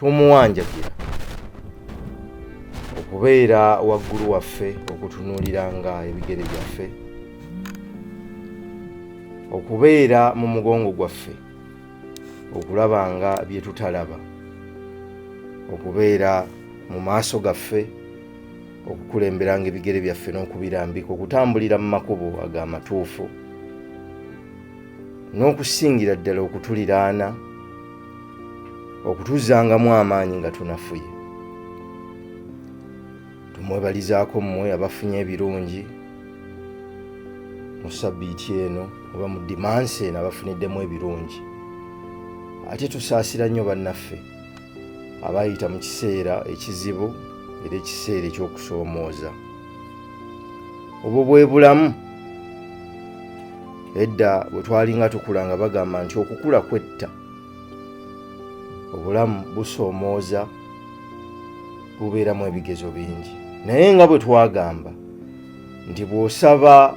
tumuwanjagira okubeera waggulu waffe okutunuuliranga ebigere byaffe, okubeera mu mugongo gwaffe okulabanga bye tutalaba, okubeera mu maaso gaffe okukulemberanga ebigere byaffe n'okubirambika, okutambulira mu makubo ag'amatuufu, n'okusingira ddala okutuliraana, okutuzangamu amaanyi nga tunafuye. Tumwebalizaako mmwe abafunye ebirungi mu sabbiiti eno oba mu dimansi eno abafuniddemu ebirungi. Ate tusaasira nnyo bannaffe abayita mu kiseera ekizibu era ekiseera eky'okusoomooza. Obwo bwe bulamu. Edda bwe twalinga tukula nga bagamba nti okukula kwetta. Obulamu busoomooza, bubeeramu ebigezo bingi. Naye nga bwe twagamba nti bw'osaba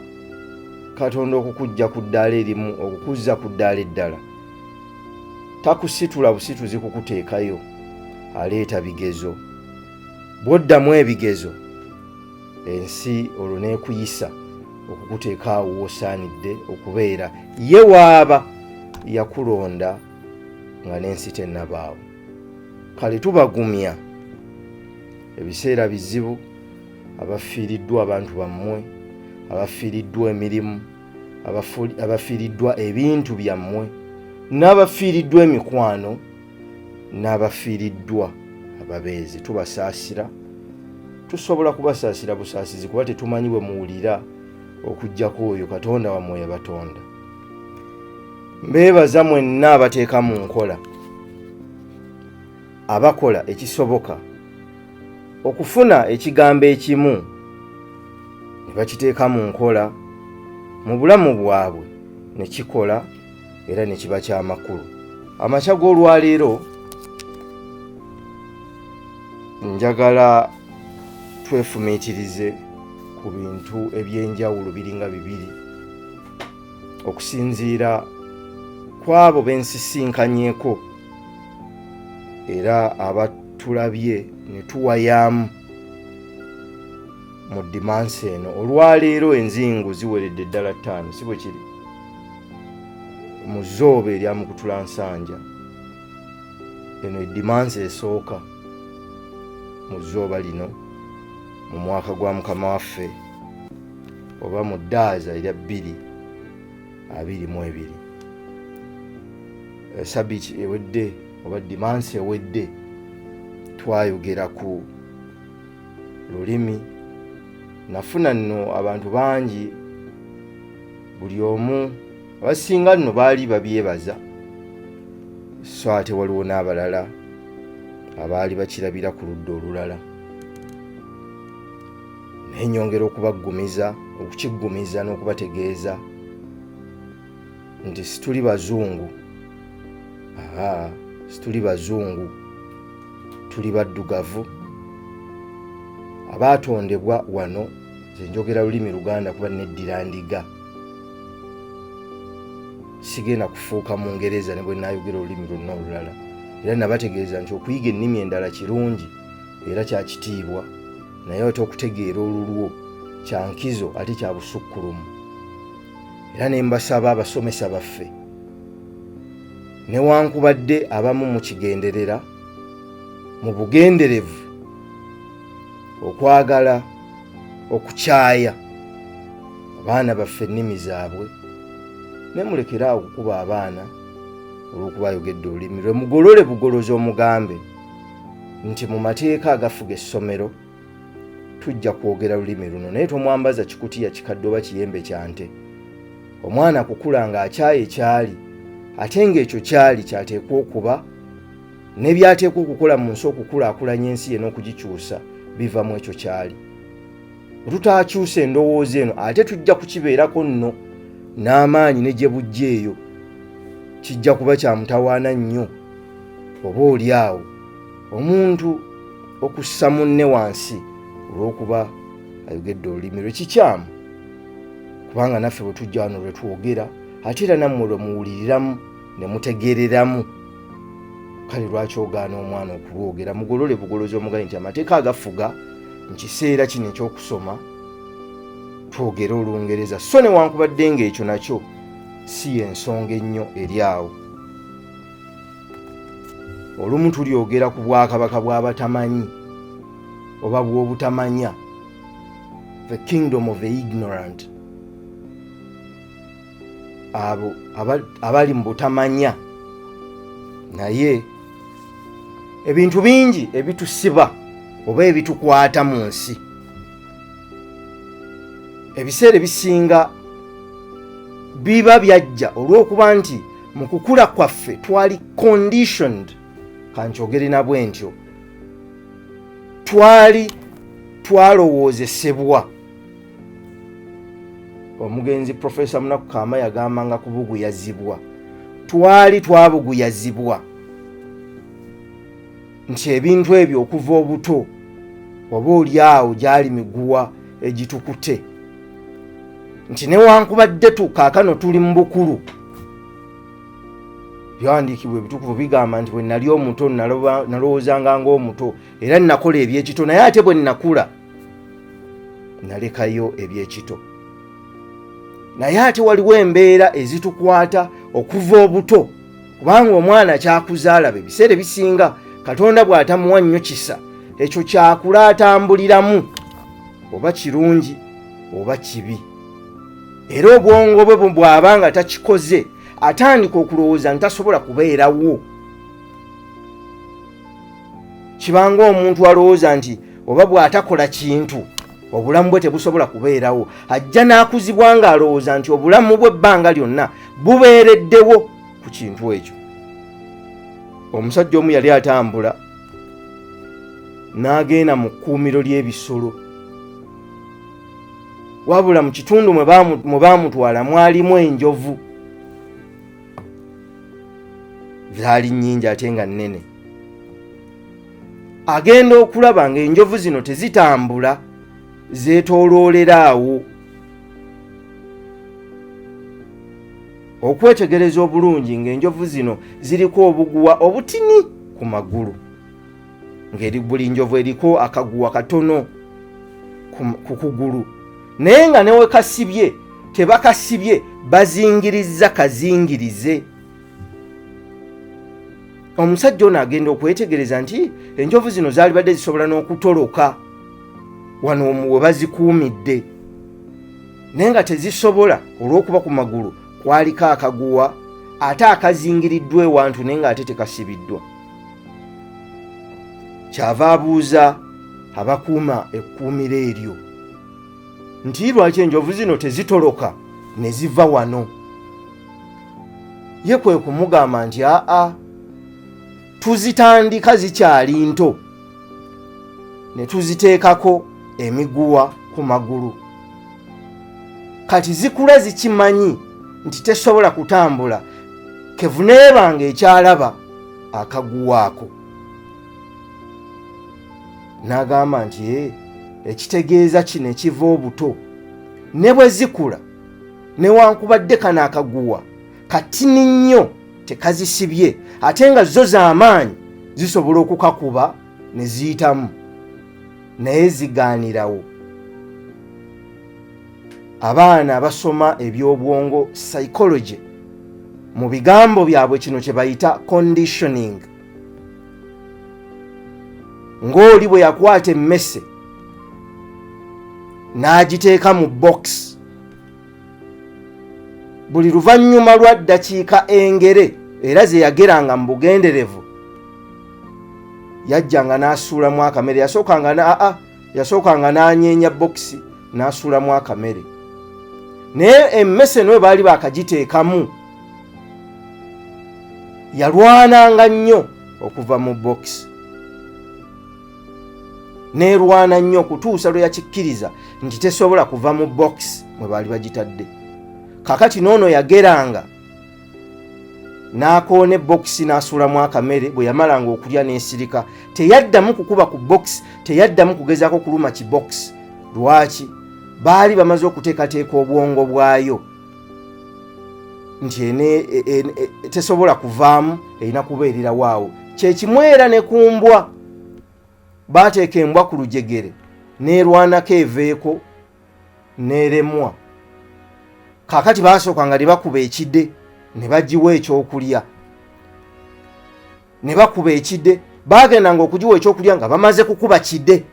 Katonda okukujja ku ddaala erimu, okukuzza ku ddaala eddala, takusitula busituzi kukuteekayo, aleeta bigezo. Bw'oddamu ebigezo, ensi olwo n'ekuyisa okukuteeka awo w'osaanidde okubeera ye waaba yakulonda nga n'ensi tennabaawo. Kale tubagumya ebiseera bizibu, abafiiriddwa abantu bammwe, abafiiriddwa emirimu, abafiiriddwa ebintu byammwe, n'abafiiriddwa emikwano, n'abafiiriddwa ababeezi. Tubasaasira, tusobola kubasaasira busaasizi kuba tetumanyi bwe muwulira okujjako oyo Katonda wammwe yabatonda. Mbeebaza mwenna abateeka mu nkola, abakola ekisoboka okufuna ekigambo ekimu ne bakiteeka mu nkola mu bulamu bwabwe ne kikola era ne kiba ky'amakulu. Amakya g'olwaleero njagala twefumiitirize ku bintu eby'enjawulo biringa bibiri okusinziira kw'abo bensisinkanyeko era abatulabye ne tuwayaamu mu dimansi eno. Olwaleero enzingu ziweredde ddala 5, si bwe kiri? Mu zzooba erya Mukutula Nsanja. Eno edimansi esooka mu zzooba lino mu mwaka gwa Mukama waffe oba mu ddaaza erya 2022. Sabbiiti ewedde oba dimansi ewedde twayogera ku lulimi. Nafuna nno abantu bangi, buli omu abasinga nno baali babyebaza, so ate waliwo n'abalala abaali bakirabira ku ludda olulala. Naye nyongera okubaggumiza, okukiggumiza n'okubategeeza nti situli bazungu. Situli bazungu, tuli baddugavu abaatondebwa wano. Nze njogera lulimi Luganda kuba neddira ndiga, sigenda kufuuka Mungereza ne bwe naayogera olulimi lwonna olulala. Era nabategeeza nti okuyiga ennimi endala kirungi era kya kitiibwa, naye ate okutegeera olulwo kya nkizo ate kya busukkulumu. Era ne mbasaba abasomesa baffe, newankubadde abamu mukigenderera, mu bugenderevu okwagala okukyaya abaana baffe ennimi zaabwe, ne mulekeraawo okukuba abaana olw'okuba ayogedde olulimi lwe. Mugolole bugolozi omugambe nti mu mateeka agafuga essomero tujja kwogera lulimi luno, naye tomwambaza kikutiya kikadde oba kiyembe kya nte. Omwana kukula ng'akyaye ekyali, ate ng'ekyo kyali kyateekwa okuba ne byateekwa okukola mu nsi okukulaakulanya ensi ye n'okugikyusa biva mu ekyo kyali. Bwe tutaakyusa endowooza eno ate tujja kukibeerako nno n'amaanyi ne gye bujja eyo, kijja kuba kya mutawaana nnyo. Oba oli awo omuntu okussa munne wansi olw'okuba ayogedde olulimi lwe, kikyamu. Kubanga naffe bwe tujja wano lwe twogera, ate era nammwe lwe muwuliriramu ne mutegeereramu. kale lwaki ogaana omwana okulwogera? Mugolole bugolozi omugayi nti amateeka agafuga mu kiseera kino ekyokusoma twogere Olungereza. So newankubadde ng'ekyo nakyo si ensonga ennyo eri awo. Olumu tulyogera ku bwakabaka bw'abatamanyi oba bw'obutamanya, the kingdom of the ignorant, abo abali mu butamanya. Naye ebintu bingi ebitusiba oba ebitukwata mu nsi, ebiseera ebisinga biba byajja olw'okuba nti mu kukula kwaffe twali conditioned, kankyogere na bwe ntyo, twalowoozesebwa. Omugenzi Professor Munaku Kaama yagambanga kubuguyazibwa. Twabuguyazibwa nti ebintu ebyo okuva obuto oba oli awo gyali miguwa egitukute, nti newankubadde tukaakano tuli mu bukulu. Byawandiikibwa ebitukuvu bigamba nti bwe nali omuto nalowoozanga ng'omuto era nakola ebyekito, naye ate bwe nakula nalekayo ebyekito. Naye ate waliwo embeera ezitukwata okuva obuto, kubanga omwana kyakuzaala ebiseera ebisinga Katonda bw'atamuwa nnyo kisa, ekyo kyakula atambuliramu, oba kirungi oba kibi. Era obwongo bwe bw'aba nga takikoze atandika okulowooza nti tasobola kubeerawo. Kibanga omuntu alowooza nti oba bw'atakola kintu obulamu bwe tebusobola kubeerawo. Ajja n'akuzibwa ng'alowooza nti obulamu bwe ebbanga lyonna bubeereddewo ku kintu ekyo. Omusajja omu yali atambula n'agenda mu kkuumiro ly'ebisolo, wabula mu kitundu mwe baamutwala mwalimu enjovu. Zaali nnyingi ate nga nnene. Agenda okulaba ng'enjovu zino tezitambula, zeetooloolera awo. Okwetegereza obulungi ng'enjovu zino ziriko obuguwa obutini ku magulu, ng'eri buli njovu eriko akaguwa katono ku kugulu, naye nga newe kasibye tebakasibye, bazingirizza kazingirize. Omusajja ono agenda okwetegereza nti enjovu zino zaali badde zisobola n'okutoloka wano we bazikuumidde, naye nga tezisobola olw'okuba ku magulu kwaliko akaguwa ate akazingiriddwa ewantu naye nga ate tekasibiddwa. Kyava abuuza abakuuma ekkuumiro eryo nti lwaki enjovu zino tezitoloka ne ziva wano? Ye kwe kumugamba nti tuzitandika zikyali nto ne tuziteekako emiguwa ku magulu, kati zikula zikimanyi nti tesobola kutambula, kevuneebanga ekyalaba akaguwa ako. N'agamba nti ekitegeeza kino ekiva obuto, ne bwe zikula newankubadde kano akaguwa katini nnyo tekazisibye, ate nga zo z'amaanyi zisobola okukakuba ne ziyitamu, naye zigaanirawo. Abaana abasoma ebyobwongo psychology mu bigambo byabwe kino kye bayita conditioning. Ng'oli bwe yakwata emmese n'agiteeka mu box, buli luvannyuma lwa ddakiika engere era ze yageranga mu bugenderevu yajjanga n'asuulamu akamere. Yasookanga n'anyeenya bokisi n'asuulamu akamere, naye emmese nwe baali bakagiteekamu yalwananga nnyo okuva mu bokisi, neerwana nnyo okutuusa lwe yakikkiriza nti tesobola kuva mu bokisi mwe baali bagitadde. Kakati n'ono yageranga n'akoona bokisi n'asuulamu akamere, bwe yamalanga okulya n'esirika teyaddamu kukuba ku bokisi, teyaddamu kugezaako kuluma kibokisi. Lwaki? Baali bamaze okuteekateeka obwongo bwayo nti tesobola kuvaamu, erina kubeererawo awo. kye kimwera ne kumbwa baateeka embwa ku lujegere neerwanako eveeko neeremwa. Kaakati baasooka nga ne bakuba ekidde ne bagiwa ekyokulya, ne bakuba ekidde, baagendanga okugiwa ekyokulya nga bamaze kukuba kidde.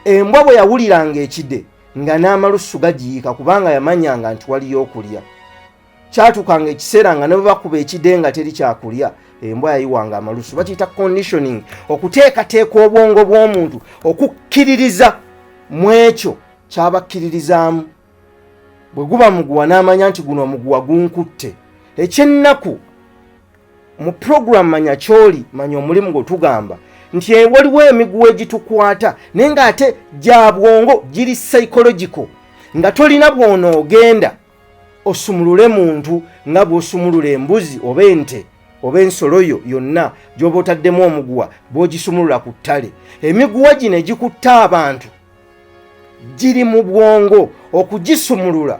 Embwa bwe yawuliranga ekidde nga n'amalusu gagiyiika kubanga yamanyanga nti waliyo okulya. Kyatuukanga ekiseera nga ne bwe bakuba ekidde nga teri kyakulya, embwa yayiwanga amalusu. Bakiyita conditioning, okuteekateeka obwongo bw'omuntu okukkiririza mu ekyo kyabakkiririzaamu. Bwe guba muguwa n'amanya nti guno omuguwa gunkutte. Ekyennaku mu program Manya ky'oli, manya omulimu gwe tugamba nti waliwo emiguwa egitukwata naye ng'ate gya bwongo, giri psychological, nga tolina bw'onoogenda osumulule muntu nga bw'osumulula embuzi oba ente oba ensolo yo yonna gy'oba otaddemu omuguwa bw'ogisumulula ku ttale. Emiguwa gino egikutta abantu giri mu bwongo. Okugisumulula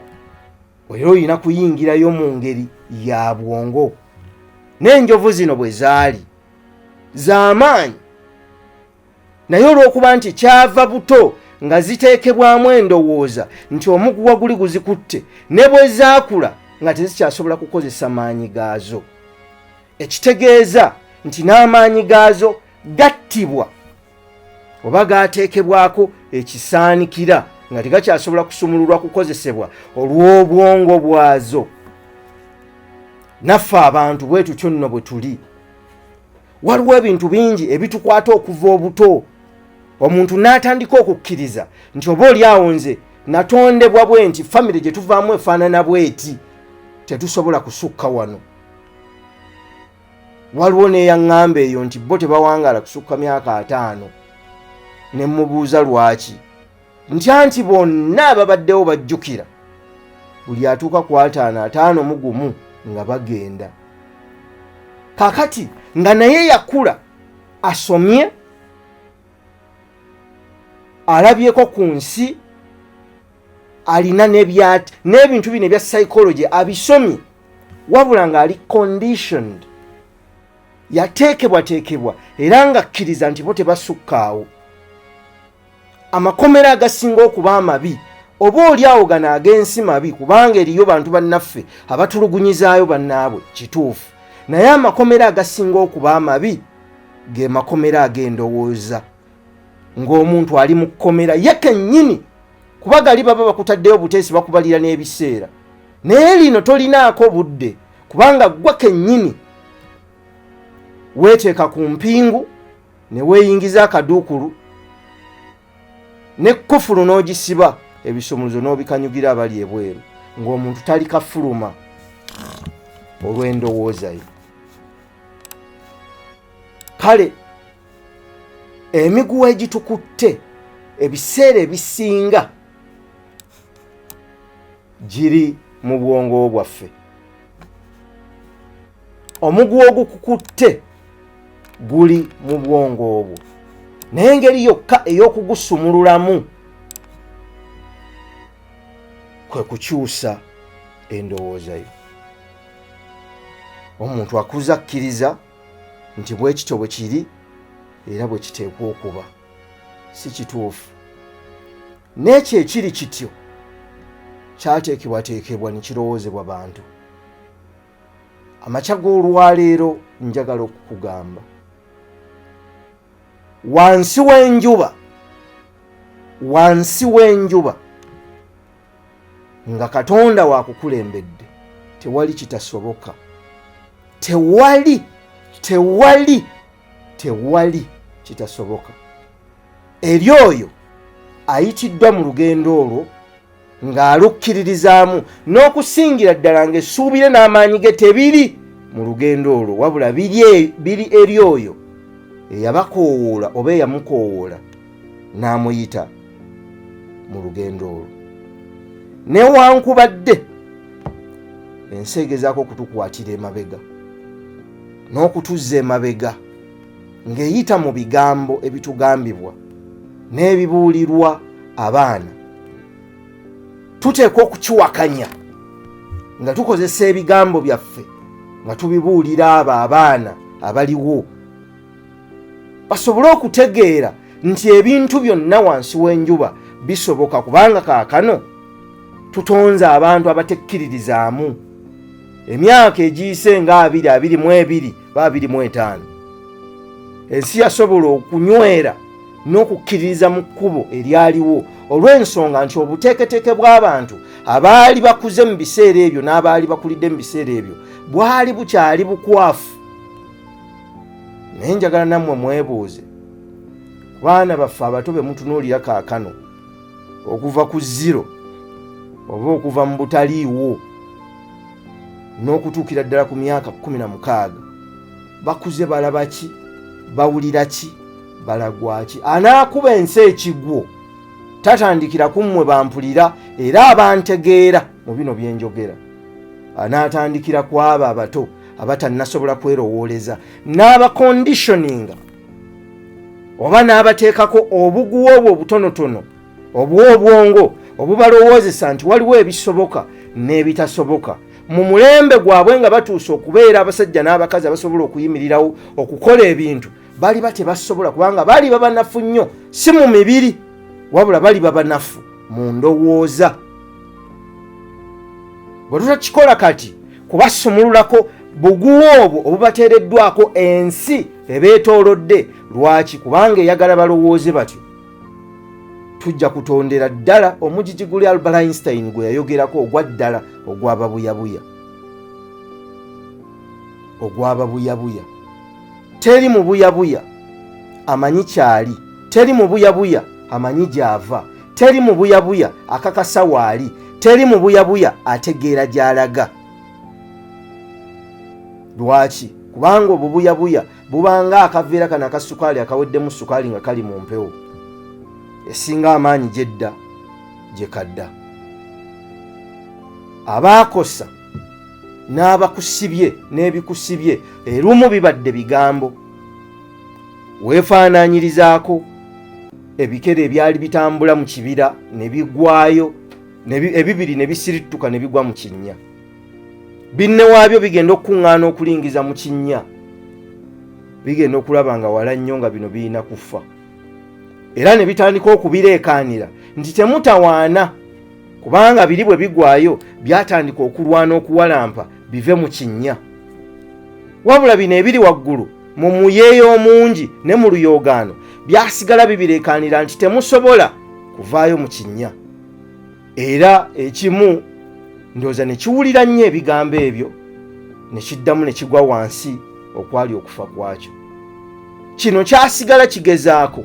era olina kuyingirayo mu ngeri ya bwongo. N'enjovu zino bwe zaali z'amaanyi, naye olw'okuba nti kyava buto nga ziteekebwamu endowooza nti omuguwa guli guzikutte, ne bwe zaakula nga tezikyasobola kukozesa maanyi gaazo. Ekitegeeza nti n'amaanyi gaazo gattibwa oba gaateekebwako ekisaanikira nga tegakyasobola kusumululwa kukozesebwa olw'obwongo bwazo. Naffe abantu bwe tutyo nno bwe tuli. Waliwo ebintu bingi ebitukwata okuva obuto. Omuntu n'atandika okukkiriza nti oba oli awo nze natondebwa bwe nti famire gye tuvaamu efaanana bweti, tetusobola kusukka wano. Waliwo n'eyaŋŋamba eyo nti bo tebawangaala kusukka myaka 5. Ne mubuuza lwaki, nti bonna ababaddewo bajjukira buli atuuka ku 5 mu gumu nga bagenda. Kaakati nga naye yakula, asomye, alabyeko ku nsi, alina n'ebintu bino ebya psychology abisomye, wabula ng'ali conditioned, yateekebwateekebwa era nga akkiriza nti bo tebasukkaawo. Amakomera agasinga okuba amabi oba oli awo gano ag'ensi mabi, kubanga eriyo bantu bannaffe abatulugunyizaayo bannaabwe, kituufu, naye amakomera agasinga okuba amabi ge makomera ag'endowooza. Ng'omuntu ali mu kkomera ye kennyini, kuba gali baba bakutaddeyo buteesi bakubalira n'ebiseera, naye lino tolinaako budde kubanga gwa kennyini weeteeka ku mpingu ne weeyingiza akaduukulu ne kufulu n'ogisiba, ebisumuluzo n'obikanyugira abali ebweru, ng'omuntu tali kafuluma olw'endowooza ye. Kale emiguwa egitukutte ebiseera ebisinga giri mu bwongo bwaffe. Omuguwa ogukukutte guli mu bwongo obwo, naye engeri yokka ey'okugusumululamu kwe kukyusa endowooza yo. Omuntu akuza akkiriza nti bwe kityo bwe kiri era bwe kiteekwa okuba. Si kituufu. N'ekyo ekiri kityo kyateekebwateekebwa ne kirowoozebwa bantu. Amakya g'olwaleero njagala okukugamba, wansi w'enjuba nga Katonda waakukulembedde, tewali kitasoboka. Tewali kitasoboka. Eri oyo ayitiddwa mu lugendo olwo ng'alukkiririzaamu, n'okusingira ddala ng'essuubire n'amaanyi ge tebiri mu lugendo olwo, wabula biri eri oyo eyabakoowoola oba eyamukoowoola n'amuyita mu lugendo olwo. Newankubadde ensi egezaako okutukwatira emabega n'okutuzza emabega ng'eyita mu bigambo ebitugambibwa n'ebibuulirwa abaana, tuteekwa okukiwakanya nga tukozesa ebigambo byaffe nga tubibuulira abo abaana abaliwo basobole okutegeera nti ebintu byonna wansi w'enjuba bisoboka, kubanga kaakano tutonze abantu abatekkiririzaamu. Emyaka egiyise nga 22 ba 25 ensi yasobola okunywera n'okukkiririza mu kkubo eryaliwo olw'ensonga nti obuteeketeeke bw'abantu abaali bakuze mu biseera ebyo n'abaali bakulidde mu biseera ebyo bwali bukyali bukwafu. Naye njagala nammwe mwebuuze, baana baffe abato be mutunuulira kaakano okuva ku zero oba okuva mu butaliiwo n'okutuukira ddala ku myaka 16, bakuze balaba ki? Bawulira ki? Balagwa ki? Anaakuba ensi ekigwo tatandikira ku mmwe bampulira era abantegeera mu bino bye njogera, anaatandikira ku abo abato abatannasobola kwerowooleza, n'abakonditioninga oba n'abateekako obuguwa obwo obutonotono obuwa obwongo obubalowoozesa nti waliwo ebisoboka n'ebitasoboka mu mulembe gwabwe nga batuuse okubeera abasajja n'abakazi abasobola okuyimirirawo okukola ebintu. Bali tebasobola kubanga bali babanafu nnyo, si mu mibiri wabula bali babanafu mu ndowooza. Bwe tutakikola kati kubasumululako buguwa obwo obubateereddwako ensi ebeetoolodde. Lwaki? Kubanga eyagala balowooze batyo. Tujja kutondera ddala omugigi guli Albert Einstein gwe yayogerako ogwa ddala ogwababuyabuya. Ogwababuyabuya. Teri mu buyabuya amanyi kyali, teri mu buyabuya amanyi gy'ava, teri mu buyabuya akakasa waali, teri mu buyabuya ategeera gy'alaga. Lwaki? Kubanga obubuyabuya bubanga akaveera kana akasukaali akaweddemu sukaali nga kali mu mpewo esinga amaanyi gy'edda gye kadda. Abaakosa n'abakusibye n'ebikusibye erumu bibadde bigambo. Weefaanaanyirizaako ebikere ebyali bitambula mu kibira ne bigwayo, ebibiri ne bisirittuka ne bigwa mu kinnya. Binne waabyo bigenda okuŋŋaana okulingiza mu kinnya, bigenda okulaba nga wala nnyo nga bino birina kufa. Era ne bitandika okubireekaanira nti temutawaana, kubanga biri bwe bigwayo byatandika okulwana okuwalampa bive mu kinnya. Wabula bino ebiri waggulu mu muyeeyo omungi ne mu luyoogaano byasigala bibireekaanira nti temusobola kuvaayo mu kinnya. Era ekimu ndowooza ne kiwulira nnyo ebigambo ebyo ne kiddamu ne kigwa wansi okwali okufa kwakyo. Kino kyasigala kigezaako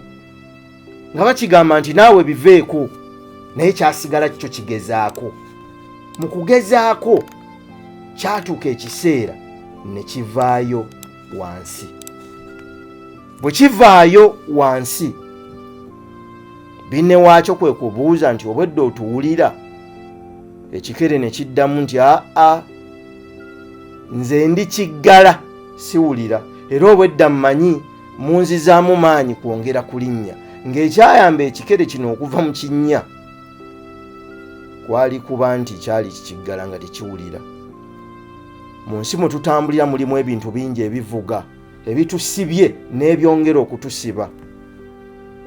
nga bakigamba nti naawe biveeko, naye kyasigala kyo kigezaako. Mu kugezaako kyatuuka ekiseera ne kivaayo wansi. Bwe kivaayo wansi, binne waakyo kwe kubuuza nti obwedda otuwulira? Ekikere ne kiddamu nti aa, nze ndi kiggala siwulira, era obwedda mmanyi munzizaamu maanyi kwongera kulinnya. Ng'ekyayamba ekikere kino okuva mu kinnya kwali kuba nti kyali kikiggala nga tekiwulira. Mu nsi mwe tutambulira mulimu ebintu bingi ebivuga ebitusibye n'ebyongera okutusiba.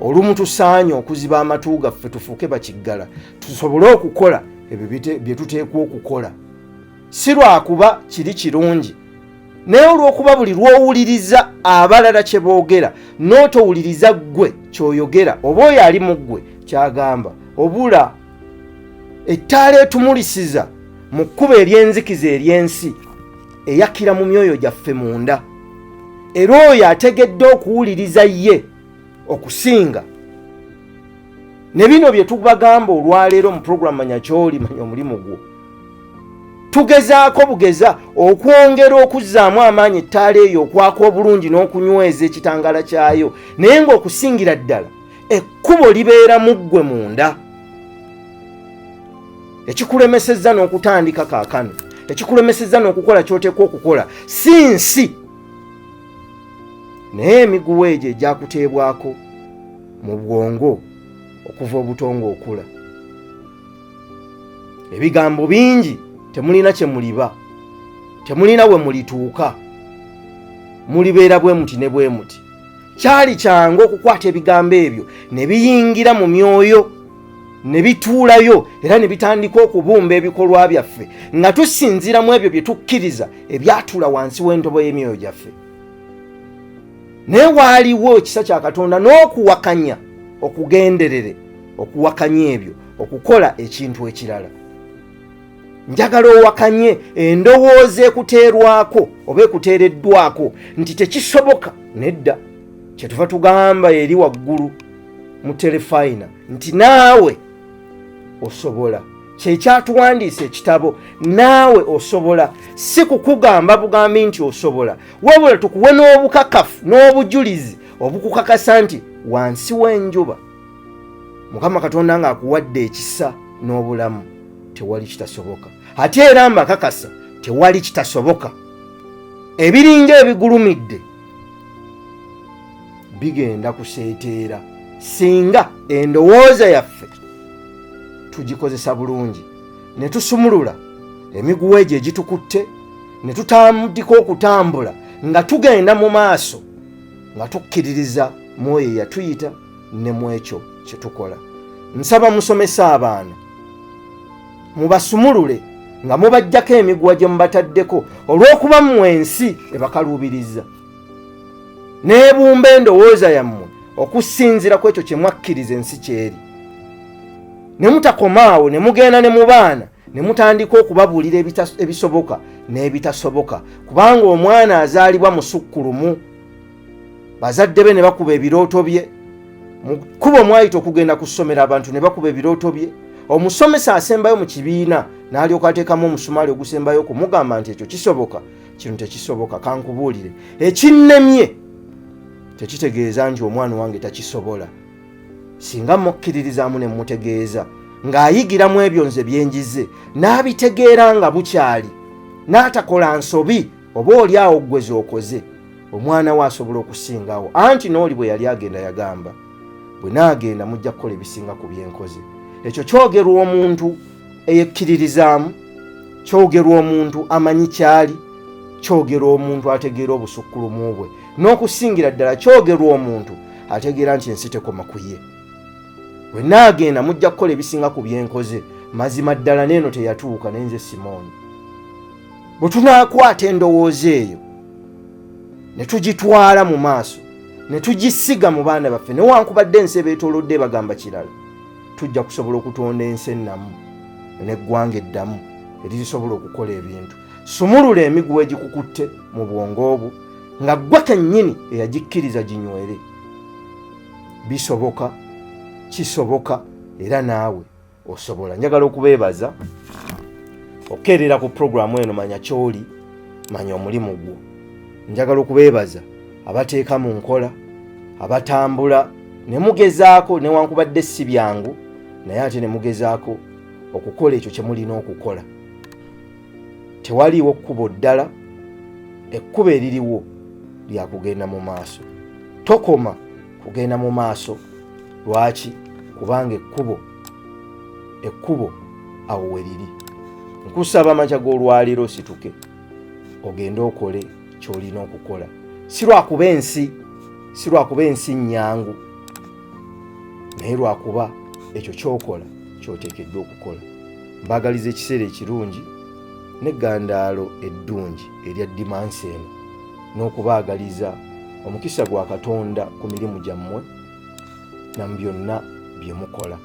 Olumu tusaanye okuziba amatu gaffe tufuuke bakiggala tusobole okukola ebyo bye tuteekwa okukola, si lwakuba kiri kirungi, naye olw'okuba buli lw'owuliriza abalala kye boogera n'otowuliriza ggwe ky'oyogera oba oyo ali mu ggwe ky'agamba, obula ettaala etumulisiza mu kkubo ery'enzikiza ery'ensi eyakira mu myoyo gyaffe munda. Era oyo ategedde okuwuliriza ye okusinga. Ne bino bye tubagamba olwaleero mu puroguramu Manya ky'oli manya omulimu gwo, tugezaako bugeza okwongera okuzzaamu amaanyi ettaala eyo okwaka obulungi n'okunyweza ekitangaala kyayo, naye ng'okusingira ddala ekkubo libeera mu ggwe munda. Ekikulemesezza n'okutandika kaakano, ekikulemesezza n'okukola ky'oteekwa okukola si nsi, naye emiguwa egyo egyakuteebwako mu bwongo okuva obuto ng'okula. Ebigambo bingi temulina kye muliba, temulina we mulituuka, mulibeera bwe muti ne bwe muti. kyali kyangu okukwata ebigambo ebyo ne biyingira mu myoyo ne bituulayo era ne bitandika okubumba ebikolwa byaffe nga tusinziira mu ebyo bye tukkiriza ebyatuula wansi w'entobo y'emyoyo gyaffe. naye waaliwo ekisa kya Katonda n'okuwakanya okugenderere okuwakanya ebyo okukola ekintu ekirala. Njagala owakanye endowooza ekuteerwako oba ekuteereddwako nti tekisoboka. Nedda, kyetuva tugamba eri waggulu mu terefayina nti naawe osobola. Kyekyatuwandiisa ekitabo, naawe osobola. Si kukugamba bugambi nti osobola, wabula tukuwe n'obukakafu n'obujulizi obukukakasa nti wansi w'enjuba Mukama Katonda ng'akuwadde ekisa n'obulamu tewali kitasoboka. Ate era mbakakasa tewali kitasoboka. Ebiringa ebigulumidde bigenda kuseeteera singa endowooza yaffe tugikozesa bulungi ne tusumulula emiguwa egyo egitukutte ne tutandika okutambula nga tugenda mu maaso nga tukkiririza mu oyo eyatuyita ne mu ekyo kye tukola. Nsaba musomesa abaana mubasumulule nga mubajjako emiguwa gye mubataddeko olw'okuba mmwe ensi ebakaluubiriza. Neebumba endowooza yammwe okusinziira ku ekyo kye mwakkiriza ensi kyeri. Ne mutakomaawo ne mugenda ne mu baana ne mutandika okubabuulira ebisoboka n'ebitasoboka, kubanga omwana azaalibwa musukkulumu bazadde be ne bakuba ebirooto bye. Mu kkubo mwayita okugenda ku ssomero abantu ne bakuba ebirooto bye. Omusomesa asembayo mu kibiina n'alyoka ateekamu omusumaali ogusembayo okumugamba nti ekyo kisoboka, kino tekisoboka. Kankubuulire, ekinnemye tekitegeeza nti omwana wange takisobola. Singa mukkiririzaamu ne mutegeeza ng'ayigiramu ebyo nze byenjize n'abitegeera nga bukyali n'atakola nsobi oba oli awo ggwe z'okoze, omwana we asobola okusingawo. Anti n'oli bwe yali agenda yagamba bwe naagenda mujja kukola ebisinga ku byenkoze. Ekyo kyogerwa omuntu eyekkiririzaamu, kyogerwa omuntu amanyi kyali, kyogerwa omuntu ategeera obusukkulumu bwe, n'okusingira ddala kyogerwa omuntu ategeera nti ensi tekoma ku ye. Bwe naagenda mujja kukola ebisinga ku byenkoze. Mazima ddala neeno teyatuuka nenze Simooni. Bwe tunaakwata endowooza eyo ne tugitwala mu maaso ne tugisiga mu baana baffe, newankubadde ensi beetoolodde bagamba kirala, tujja kusobola okutonda ensi ennamu n'eggwanga eddamu erisobola okukola ebintu. Sumulula emiguwa egikukutte mu bwongo obwo nga ggwe kennyini eyagikkiriza ginywere. Bisoboka, kisoboka, era naawe osobola. Njagala okubeebaza okukeerera ku puroguramu eno Manya ky'oli, manya omulimu gwo. Njagala okubeebaza abateeka mu nkola, abatambula ne mugezaako, newankubadde si byangu naye ate ne mugezaako okukola ekyo kye mulina okukola. Tewaliiwo kkubo ddala, ekkubo eririwo lya kugenda mu maaso. Tokoma kugenda mu maaso. Lwaki? Kubanga ekkubo awo we liri. Nkusaba amakya g'olwaliro osituke ogende okole ky'olina okukola. Si lwakuba ensi nnyangu, naye lwakuba ekyo ky'okola ky'oteekeddwa okukola. Mbaagaliza ekiseera ekirungi n'eggandaalo eddungi erya Dimansi eno, n'okubaagaliza omukisa gwa Katonda ku mirimu gyammwe na mu byonna bye mukola.